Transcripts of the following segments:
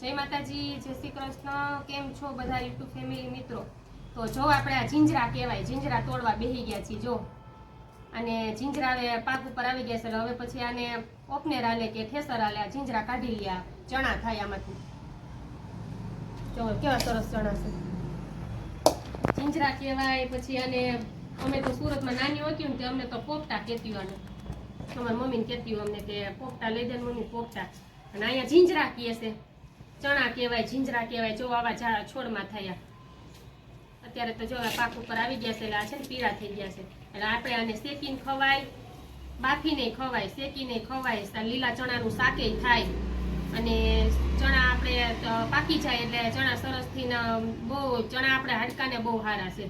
જય માતાજી, જય શ્રી કૃષ્ણ. કેમ છો બધા યુટ્યુબ ફેમિલી મિત્રો? તો જો આપણે આ જીંજરા કહેવાય, જીંજરા તોડવા બેસી ગયા છીએ. જો અને જીંજરા હવે પાક ઉપર આવી ગયા છે. હવે પછી આને ઓપનેર આલે કે ઠેસર આલે, આ જીંજરા કાઢી લ્યા, ચણા થાય આમાંથી. જો કેવા સરસ ચણા છે, જીંજરા કહેવાય. પછી આને અમે તો સુરતમાં નાની હોતી ને અમને તો પોપટા કહેતી હોય, અમારી મમ્મીને કહેતી હોય અમને કે પોપટા લઈ દે મમ્મી, પોપટા. અને અહીંયા જીંજરા કહે છે, ચણા કહેવાય, જીંજરા કહેવાય. જો આવા છોડમાં થયા. અત્યારે તો જો પાક ઉપર આવી ગયા છે, એટલે આ છે ને પીળા થઈ ગયા છે. એટલે આપણે આને શેકીને ખવાય, બાફીને ખવાય, શેકીને ખવાય. લીલા ચણાનું શાકે થાય. અને ચણા આપણે પાકી જાય એટલે ચણા સરસથી બહુ ચણા આપણે હાડકાને બહુ સારા છે.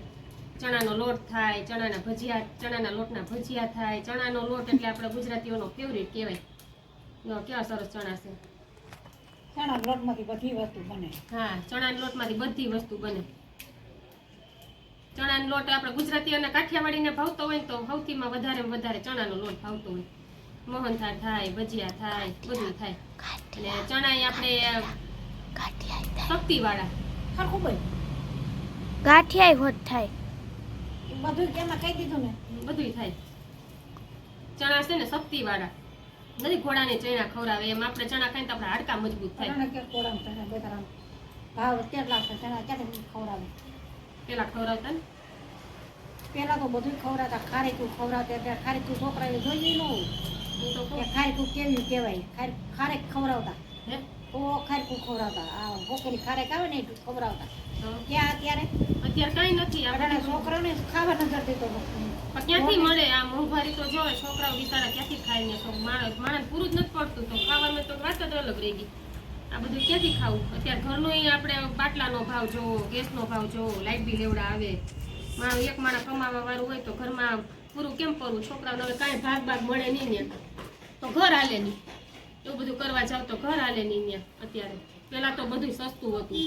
ચણાનો લોટ થાય, ચણાના ભજીયા, ચણાના લોટના ભજીયા થાય. ચણાનો લોટ એટલે આપણે ગુજરાતીઓનો ફેવરિટ કહેવાય. કેવા સરસ ચણા છે. ચણા લોટમાંથી બધી વસ્તુ બને. હા, ચણાના લોટમાંથી બધી વસ્તુ બને. ચણાનો લોટ આપણે ગુજરાતીઓને કાઠિયાવાડીને ભાવતો હોય ને તો સૌથીમાં વધારે ચણાનો લોટ ભાવતો હોય. મોહનથાળ થાય, ભજીયા થાય, બધું થાય. અને ચણા આપણે શક્તિવાળા સરખું ભાઈ ગાંઠિયા હોત થાય, બધું કેમાં કહી દીધું ને, બધું થાય. ચણા છે ને શક્તિવાળા નથી, ઘોડાને ચણા ખવડાવે એમ. આપણે ચણા ખાઈને તો આપણા હાડકા મજબૂત થાય. ચણા કે કોળામ ચણા બેતારામ ભાવ કેટલા છે ચણા ક્યાંથી ખવડાવે? પેલા ખવડાવતા ને, પેલા તો બધું ખવડાવતા. ખારેકું ખવડાવતા, એટલે ખારેકું છોકરાએ જોઈએ ન હોય કે ખારેકું કેવી કહેવાય. ખારેક ખવડાવતા, હે તો ખારેકું ખવડાવતા. આ ભોકેલી ખારેક આવે ને એટલું ખવડાવતા. ક્યાં અત્યારે કઈ નથી. આપણા છોકરાઓને ખાવા નજર દેતો. પણ ક્યાંથી મળે આ મોંઘવારી? તો જો છોકરાઓ બિચારા ક્યાંથી ખાય ને? માણસ પૂરું જ નથી પડતું. તો ખાવામાં તો વાત જ અલગ રહી ગઈ. આ બધું ક્યાંથી ખાવું? અત્યારે ઘરનું આપણે બાટલાનો ભાવ જોવો, ગેસનો ભાવ જોવો, લાઇટ બિલ એવડા આવે. એક માણસ કમાવા વાળું હોય તો ઘરમાં પૂરું કેમ કરવું? છોકરાઓને હવે કાંઈ ભાગ મળે નહીં ને તો ઘર હાલે નહીં. એવું બધું કરવા જાવ તો ઘર હાલે નહીં ને. અત્યારે પેલા તો બધું સસ્તું હતું,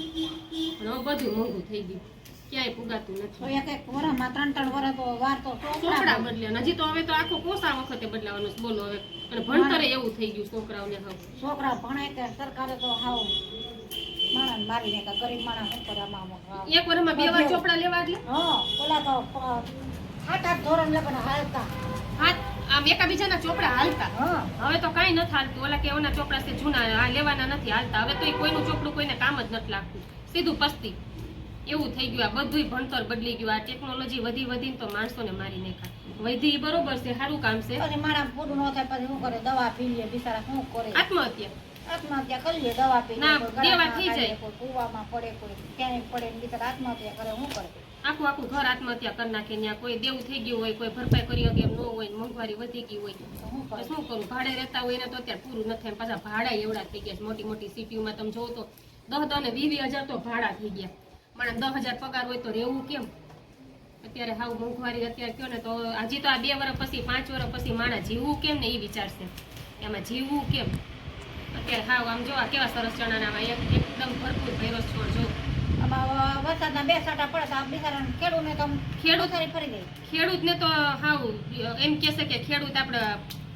અને હવે બધું મોંઘું થઈ ગયું. ક્યાંય પુગાતું નથી. એક વર્ષમાં 3-3 વર્ષ તો વાર તો ચોપડા બદલ્યા. હજી તો હવે તો આખો કોસા વખતે બદલાવાનું છે. બોલો હવે. અને ભણતરે એવું થઈ ગયું છોકરાઓને. હવે છોકરા ભણે કે સરકારે તો હાવ માણસ મારીને કે ગરીબ માણસ શું કરે? એક વર્ષમાં 2 વાર ચોપડા લેવા એટલે હા, ઓલા તો 8 ધોરણ લગન હાલતા. હાથ આમ એકાબીજાના ચોપડા હાલતા. હા, હવે તો કાંઈ નથી હાલતું. ઓલા કે ઓના ચોપડા છે જૂના, આ લેવાના નથી હાલતા. હવે તો કોઈનું ચોપડું કોઈને કામ જ નથી લાગતું. સીધું પસ્તી એવું થઈ ગયું. આ બધું ભણતર બદલી ગયું. આ ટેકનોલોજી વધીને તો માણસોને મારી નાખ્યા. વધી બરોબર છે, સારું કામ છે. પછી માણસ પૂરું ન થાય પછી શું કરે? દવા પી લે બિચારા. શું કરે? આત્મહત્યા કરી લે, દવા પી લે. ના, કોઈ દેવા ગળામાં થઈ ખાઈ લે, જાય. કોઈ કૂવામાં પડે, કોઈ ક્યાંય પડે ને બિચારા આત્મહત્યા કરે. શું કરે? આખું ઘર આત્મહત્યા કરી નાખે. ત્યાં કોઈ દેવું થઈ ગયું હોય, કોઈ ભરપાઈ કરી શકે એમ ન હોય, મોંઘવારી વધી ગઈ હોય, તો શું કરે? શું કરું? ભાડે રહેતા હોય એને તો અત્યારે પૂરું નથી થાય. પાછા ભાડા એવડા થઈ ગયા છે. મોટી સિટીઓમાં તમે જોવો તો 10 અને 20,000 તો ભાડા થઈ ગયા. માણસ 10,000 પગાર હોય તો રહેવું કેમ? અત્યારે હાવ મોંઘવારી અત્યારે કયો ને તો હજી તો આ 2 વર્ષ પછી 5 વર્ષ પછી માણસ જીવવું કેમ ને એ વિચારશે. એમાં જીવવું કેમ? અત્યારે હાવ આમ જો આ કેવા સરસ ચણાના એકદમ ભરપૂર ભેરો છોડ જો. આમાં વરસાદના 2 છાંટા પડે તો આ બિચારાને ખેડૂતને તો સારી ફરી જાય. ખેડૂતને તો હાવ એમ કહેશે કે ખેડૂત આપણે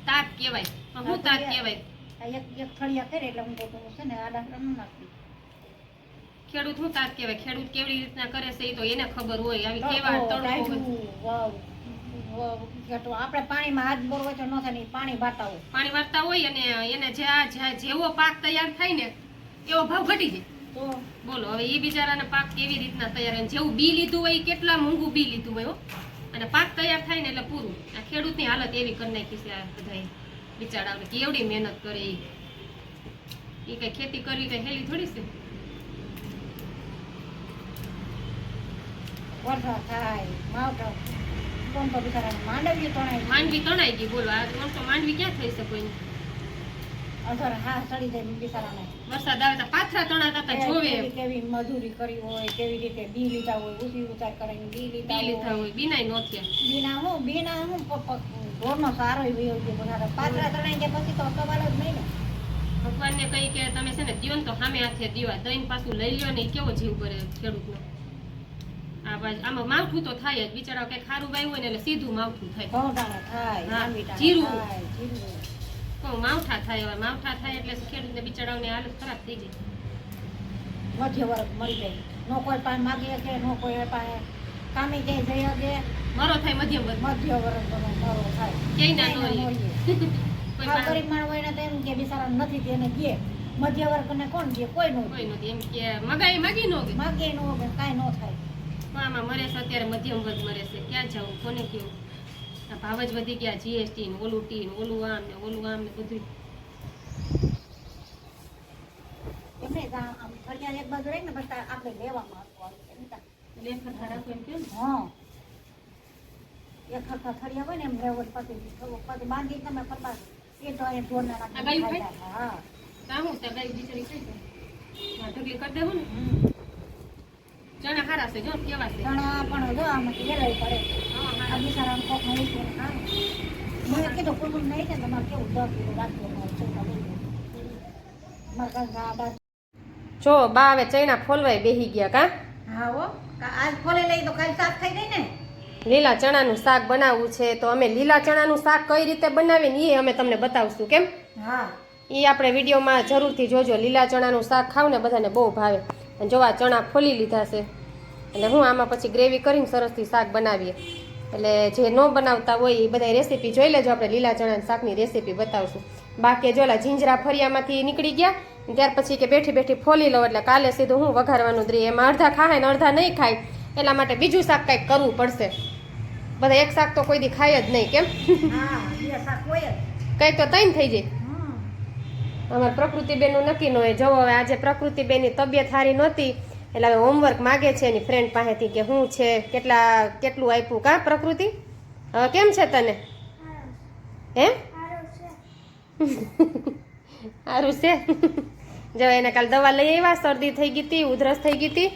તાત કહેવાય. પણ હું તાત કહેવાય? એક થળિયા કરે એટલે હું તો છે ને આડા ન નાખતી. ખેડૂત હું તાત કહેવાય? ખેડૂત કેવી રીતના કરે છે એ તો એને ખબર હોય. આવી કેવા તડકો આપણે પાણીમાં હાથ બોર હોય તો ન થાય ને પાણી વાળતા હોય અને એને જેવો પાક તૈયાર થાય ને એવો ભાવ ઘટી જાય. તો બોલો હવે એ બિચારાને પાક કેવી રીતના તૈયાર હોય? જેવું બી લીધું હોય કેટલા મોંઘું બી લીધું હોય અને પાક તૈયાર થાય ને એટલે પૂરું. આ ખેડૂતની હાલત એવી કરી નાખી છે. આ બધા બિચારા કેવડી મહેનત કરે. એ કઈ ખેતી કરવી કઈ હેલી થોડી છે. વરસાદ થાય માવઠો કોણ તો બિચારાને માંડવી તણાઈ ગઈ. બોલો આ તો માંડવી ક્યાં થઈ શકે કોઈને? અસર હા ચડી જાય બિચારાને. વરસાદ આવે તો પાથરા તણાતા હતા જોવે. કેવી મજૂરી કરી હોય, કેવી રીતે બી લીધા હોય, ઉતાર કરીને બી લીધા હોય. બીનાય નો થયા. બીના હું ઢોરનો સારો વયો ગયો. બધા પાથરા તણાઈ જાય પછી તો સવાલ જ નહીં ને. ભગવાનને કહી કે તમે છે ને દ્યો ને તો સામે હાથે દીવા દઈને પાછું લઈ લ્યો ને એ કેવો જીવ કરે ખેડૂતનો. આમાં માવઠું તો થાય જ. બિચારા કઈ ખારું વાયું હોય ને એટલે સીધું માવઠું થાય. જીરું માવઠા થાય. હવે માવઠા થાય એટલે ખેડૂતને બિચારાઓની હાલત ખરાબ થઈ જાય. મધ્ય વર્ગ મળી જાય. નો કોઈ પાસે માગી શકે, નો કોઈ પાસે કામે ક્યાંય જઈ શકે. મારો થાય મધ્યમ વર્ગ, મધ્ય વર્ગનો મારો થાય. ક્યાંય ના ક્યાંય હોય. ના હોય. કોઈ આ પાસે ગરીબ માણસ હોય ને તો એમ કે બિચારા નથી તેને દે. મધ્ય વર્ગને કોણ દે? કોઈ નો કોઈ નથી એમ કે મગાઈ માગી નો ગઈ. માગે નો હોય, કાંઈ નો થાય. પણ આમાં મરે છે અત્યારે મધ્યમ વર્ગ મરે છે. ક્યાં જવું, કોને કેવું? આ ભાવ જ વધી ગયા, જીએસટી ને ઓલું ટી ને ઓલું આમ ને બધું. એમને આમ ફરિયાદ એક બાજુ રહી ને પછી આપણે લેવામાં આવતું આવે છે. એટલે એક ખર્ચા રાખો એમ કેમ? હા, એક હરખા થળિયા હોય ને એમ લેવલ પછી બાંધી તમે ફરતા એ તો એ ઢોરના આ ગાયું નાખી ખાય? હા. કામું ત્યાં ગાય બિચારી ખાઈ જાય. હા, ઢગલી કરી દેવું ને. ચણા હારા છે, જો કેવા છે. ચણા પણ જો આમાંથી વેલાઈ પડે. હા, આ હારા. બિચારા કોક નહીં છે હા. મેં કીધું કુટુંબ નહીં છે તમારે કેવું 10 કિલો રાખજો મારે કાંઈ આ બાજુ. જો બા હવે ચૈના ફોલવાય બેહી ગયા કા. હા હો, આજ ફોલે લઈ તો કાંઈ શાક થઈ ગઈ ને. લીલા ચણાનું શાક બનાવવું છે, તો અમે લીલા ચણાનું શાક કઈ રીતે બનાવીએ ને એ અમે તમને બતાવશું. કેમ? હા, એ આપણે વિડીયોમાં જરૂરથી જોજો. લીલા ચણાનું શાક ખાવ ને બધાને બહુ ભાવે. અને જો આ ચણા ફોલી લીધા છે એટલે હું આમાં પછી ગ્રેવી કરીને સરસથી શાક બનાવીએ. એટલે જે ન બનાવતા હોય એ બધા રેસીપી જોઈ લેજો. આપણે લીલા ચણાના શાકની રેસીપી બતાવશું. બાકી જો ઓલા જીંજરા ફરિયામાંથી નીકળી ગયા ત્યાર પછી કે બેઠી બેઠી ફોલી લઉં એટલે કાલે સીધું હું વઘારવાનું જ રહી. એમાં અડધા ખાય ને અડધા નહીં ખાય એટલા માટે બીજું શાક કાંઈક કરવું પડશે. બધા એક શાક તો કોઈ દી ખાય જ નહીં. કેમ? હા, બે શાક હોય જ. કંઈક તો તૈન થઈ જાય. હમ. અમારે પ્રકૃતિબેનનું નક્કી ન હોય. જવો હવે આજે પ્રકૃતિબેનની તબિયત સારી નહોતી એટલે હવે હોમવર્ક માગે છે એની ફ્રેન્ડ પાસેથી કે શું છે, કેટલું આપ્યું કા પ્રકૃતિ? હવે કેમ છે તને? હે સારું છે. જો એને કાલ દવા લઈ આવ્યા, શરદી થઈ ગઈ હતી, ઉધરસ થઈ ગઈ હતી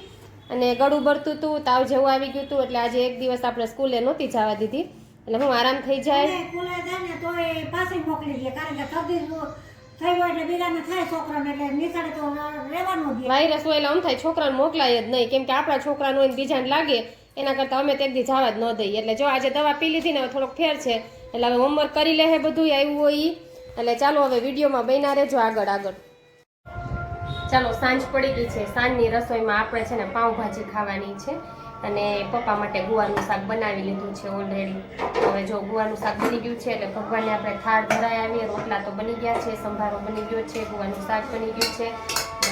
અને ગળું બળતું હતું, તાવ જેવું આવી ગયું હતું. એટલે આજે એક દિવસ આપણે સ્કૂલે નહોતી જવા દીધી એટલે હું આરામ થઈ જાય. સ્કૂલે જાય ને તો એ પાસે મોકલી દે કારણ કે શરદી થઈ હોય એટલે બીજાને થાય છોકરાને એટલે નિશાળે તો રહેવાનું દે. વાયરસ હોય એટલે આમ થાય છોકરાને મોકલાય જ નહીં. કેમ કે આપણા છોકરાને હોય ને બીજાને લાગે એના કરતાં અમે તે દી જવા જ ન દઈએ. એટલે જો આજે દવા પી લીધી ને હવે થોડોક ફેર છે એટલે હવે હોમવર્ક કરી લે હે બધું આવ્યું હોય ઈ. એટલે ચાલો હવે વિડીયોમાં બન્યા રહેજો આગળ. ચાલો સાંજ પડી ગઈ છે. સાંજની રસોઈમાં આપણે છે ને પાઉંભાજી ખાવાની છે અને પપ્પા માટે ગુવારનું શાક બનાવી લીધું છે ઓલરેડી. હવે જો ગુવારનું શાક બની ગયું છે એટલે ભગવાનને આપણે થાળ ધરાઈ આવીએ. રોટલા તો બની ગયા છે, સંભારો બની ગયો છે, ગુવારનું શાક બની ગયું છે.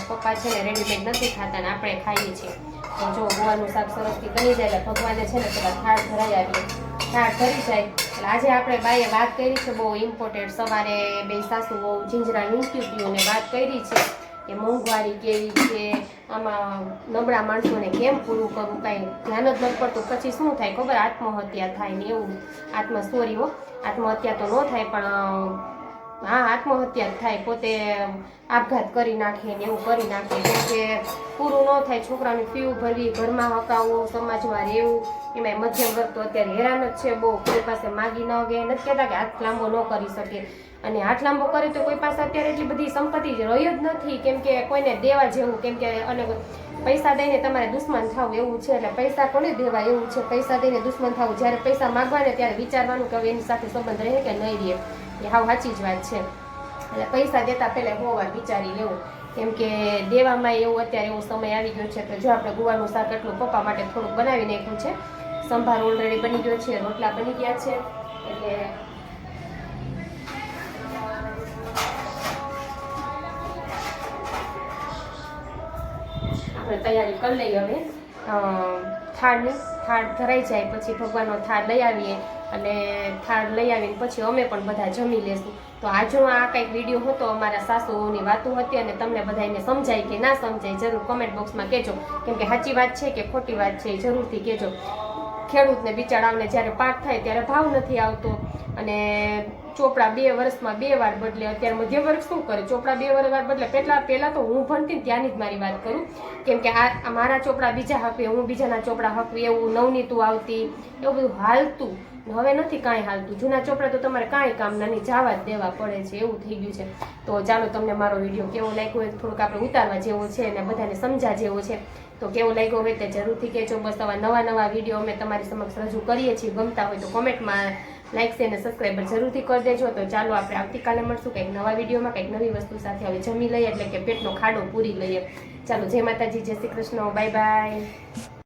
પપ્પા છે ને રેડીમેડ નથી ખાતા ને આપણે ખાઈએ છીએ. તો જો ગુવારનું શાક સરસથી બની જાય એટલે ભગવાનને છે ને પેલા થાળ ધરાઈ આવીએ. થાળ ધરી જાય એટલે આજે આપણે બાઈએ વાત કરી છે બહુ ઇમ્પોર્ટન્ટ. સવારે બે સાસુ બહુ જીંજરા ઇન્સ્ટિટ્યૂટને વાત કરી છે કે મોંઘવારી કેવી છે, આમાં નબળા માણસોને કેમ પૂરું કરવું, કાંઈ ધ્યાન જ નથી પડતું. પછી શું થાય ખબર? આત્મહત્યા થાય ને એવું. આત્મહત્યા તો ન થાય પણ હા આત્મહત્યા જ થાય. પોતે આપઘાત કરી નાખે ને એવું કરી નાખે. કેમ કે પૂરું ન થાય. છોકરાની ફી ભરવી, ઘરમાં હકાવવું, સમાજમાં રહેવું. એમાં મધ્યમ વર્ગ તો અત્યારે હેરાન જ છે બહુ. કોઈ પાસે માગી ન ગે. નથી કહેતા કે હાથ લાંબો ન કરી શકે, અને હાથ લાંબો કરે તો કોઈ પાસે અત્યારે એટલી બધી સંપત્તિ જ રહ્યો જ નથી. કેમ કે કોઈને દેવા જેવું, કેમ કે અને પૈસા દઈને તમારે દુશ્મન થવું એવું છે. એટલે પૈસા કોને દેવા એવું છે? પૈસા દઈને દુશ્મન થવું. જ્યારે પૈસા માગવા ને ત્યારે વિચારવાનું કે હવે એની સાથે સંબંધ રહે કે નહીં રહે. એ હાવ સાચી જ વાત છે. એટલે પૈસા દેતા પહેલાં બહુ વાર વિચારી લેવું. કેમ કે દેવામાં એવું અત્યારે એવો સમય આવી ગયો છે. તો જો આપણે ગુવારનું શાક એટલું પપ્પા માટે થોડુંક બનાવી નાખ્યું છે. સંભાર ઓલરેડી બની ગયો છે, રોટલા બની ગયા છે. એટલે આપણે તૈયારી કરી લઈએ હવે થાળની. થાળ ધરાઈ જાય પછી ભગવાનનો થાળ લઈ આવીએ અને થાળ લઈ આવીને પછી અમે પણ બધા જમી લેશું. તો આજનો આ કંઈક વિડીયો હતો અમારા સાસુઓની વાતો હતી અને તમને બધાને સમજાય કે ના સમજાય જરૂર કમેન્ટ બોક્સમાં કહેજો. કેમ કે સાચી વાત છે કે ખોટી વાત છે એ જરૂરથી કહેજો. ખેડૂતને બિચારાઓને જ્યારે પાક થાય ત્યારે ભાવ નથી આવતો અને ચોપડા 2 વર્ષમાં 2 વાર બદલે. અત્યારે મધ્યમ વર્ગ શું કરે? ચોપડા 2 વાર બદલે. પહેલાં તો હું ભણતી ને ત્યાંની જ મારી વાત કરું. કેમ કે આ મારા ચોપડા બીજા હકવે, હું બીજાના ચોપડા હકવી, એવું નવનીતું આવતી, એવું બધું હાલતું. હવે નથી કાંઈ હાલતું. જૂના ચોપડા તો તમારે કાંઈ કામ નાની જવા જ દેવા પડે છે, એવું થઈ ગયું છે. તો ચાલો તમને મારો વિડીયો કેવો લાગ્યો હોય થોડુંક આપણે ઉતારવા જેવો છે અને બધાને સમજા જેવો છે. તો કેવો લાગ્યો હોય તે જરૂરથી કહેજો. બસ આવા નવા વિડીયો અમે તમારી સમક્ષ રજૂ કરીએ છીએ. ગમતા હોય તો કોમેન્ટમાં લાઈક છે અને સબસ્ક્રાઈબર જરૂરથી કરી દેજો. તો ચાલો આપણે આવતીકાલે મળશું કંઈક નવા વિડીયોમાં કંઈક નવી વસ્તુ સાથે. હવે જમી લઈએ એટલે કે પેટનો ખાડો પૂરી લઈએ. ચાલો જય માતાજી, જય શ્રી કૃષ્ણ, બાય બાય.